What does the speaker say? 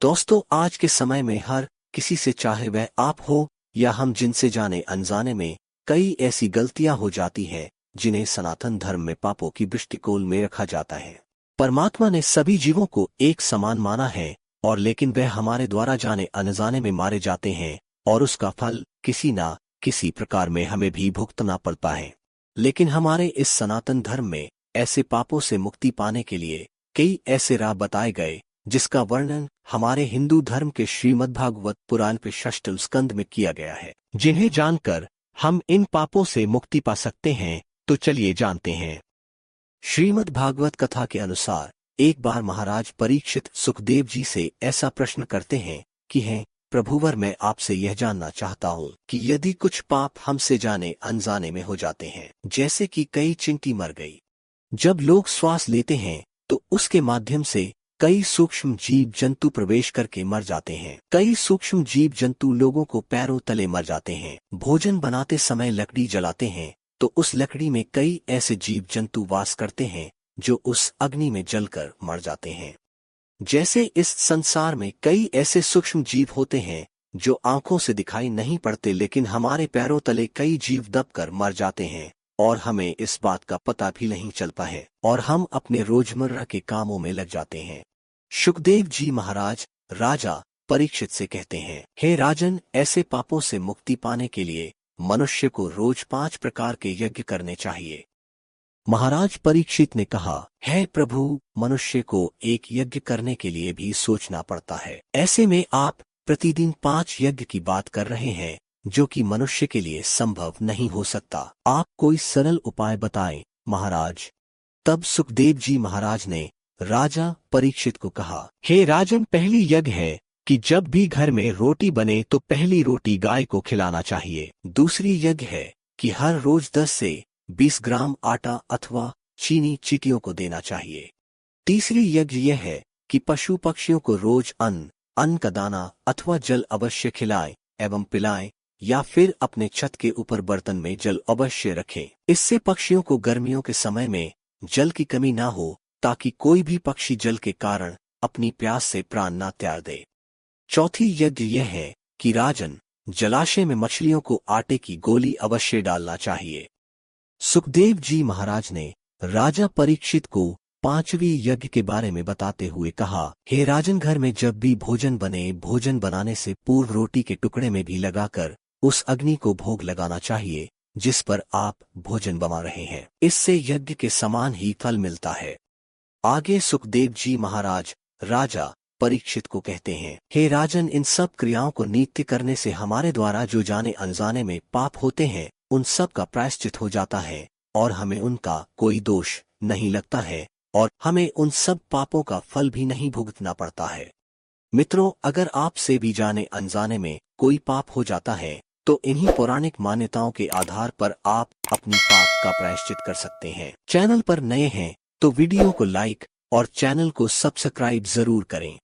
दोस्तों, आज के समय में हर किसी से, चाहे वह आप हो या हम, जिनसे जाने अनजाने में कई ऐसी गलतियां हो जाती हैं जिन्हें सनातन धर्म में पापों की दृष्टिकोण में रखा जाता है। परमात्मा ने सभी जीवों को एक समान माना है, और लेकिन वह हमारे द्वारा जाने अनजाने में मारे जाते हैं और उसका फल किसी ना किसी प्रकार में हमें भी भुगतना पड़ता है। लेकिन हमारे इस सनातन धर्म में ऐसे पापों से मुक्ति पाने के लिए कई ऐसे राह बताए गए जिसका वर्णन हमारे हिंदू धर्म के श्रीमद्भागवत पुराण के षष्ठ स्कंद में किया गया है, जिन्हें जानकर हम इन पापों से मुक्ति पा सकते हैं। तो चलिए जानते हैं। श्रीमद्भागवत कथा के अनुसार एक बार महाराज परीक्षित सुखदेव जी से ऐसा प्रश्न करते हैं कि हैं प्रभुवर, मैं आपसे यह जानना चाहता हूँ कि यदि कुछ पाप हमसे जाने अनजाने में हो जाते हैं, जैसे कि कई चींटी मर गई, जब लोग श्वास लेते हैं तो उसके माध्यम से कई सूक्ष्म जीव जंतु प्रवेश करके मर जाते हैं। कई सूक्ष्म जीव जंतु लोगों को पैरों तले मर जाते हैं। भोजन बनाते समय लकड़ी जलाते हैं तो उस लकड़ी में कई ऐसे जीव जंतु वास करते हैं जो उस अग्नि में जलकर मर जाते हैं। जैसे इस संसार में कई ऐसे सूक्ष्म जीव होते हैं जो आंखों से दिखाई नहीं पड़ते, लेकिन हमारे पैरों तले कई जीव दबकर मर जाते हैं और हमें इस बात का पता भी नहीं चलता है और हम अपने रोजमर्रा के कामों में लग जाते हैं। सुखदेव जी महाराज राजा परीक्षित से कहते हैं, हे राजन, ऐसे पापों से मुक्ति पाने के लिए मनुष्य को रोज 5 प्रकार के यज्ञ करने चाहिए। महाराज परीक्षित ने कहा, हे प्रभु, मनुष्य को एक यज्ञ करने के लिए भी सोचना पड़ता है। ऐसे में आप प्रतिदिन 5 यज्ञ की बात कर रहे हैं, जो कि मनुष्य के लिए संभव नहीं हो सकता। आप कोई सरल उपाय बताएं महाराज। तब सुखदेव जी महाराज ने राजा परीक्षित को कहा, हे राजन, पहली यज्ञ है कि जब भी घर में रोटी बने तो पहली रोटी गाय को खिलाना चाहिए। दूसरी यज्ञ है कि हर रोज 10 से 20 ग्राम आटा अथवा चीनी चींटियों को देना चाहिए। तीसरी यज्ञ यह है कि पशु पक्षियों को रोज अन्न का दाना अथवा जल अवश्य खिलाएं एवं पिलाएं, या फिर अपने छत के ऊपर बर्तन में जल अवश्य रखें। इससे पक्षियों को गर्मियों के समय में जल की कमी ना हो, ताकि कोई भी पक्षी जल के कारण अपनी प्यास से प्राण ना त्याग दे। चौथी यज्ञ यह है कि राजन, जलाशय में मछलियों को आटे की गोली अवश्य डालना चाहिए। सुखदेव जी महाराज ने राजा परीक्षित को 5वीं यज्ञ के बारे में बताते हुए कहा, हे राजन, घर में जब भी भोजन बने, भोजन बनाने से पूर्व रोटी के टुकड़े में भी लगाकर उस अग्नि को भोग लगाना चाहिए जिस पर आप भोजन बना रहे हैं। इससे यज्ञ के समान ही फल मिलता है। आगे सुखदेव जी महाराज राजा परीक्षित को कहते हैं, हे राजन, इन सब क्रियाओं को नित्य करने से हमारे द्वारा जो जाने अनजाने में पाप होते हैं उन सब का प्रायश्चित हो जाता है और हमें उनका कोई दोष नहीं लगता है और हमें उन सब पापों का फल भी नहीं भुगतना पड़ता है। मित्रों, अगर आपसे भी जाने अनजाने में कोई पाप हो जाता है तो इन्हीं पौराणिक मान्यताओं के आधार पर आप अपनी पाप का प्रायश्चित कर सकते हैं। चैनल पर नए हैं तो वीडियो को लाइक और चैनल को सब्सक्राइब जरूर करें।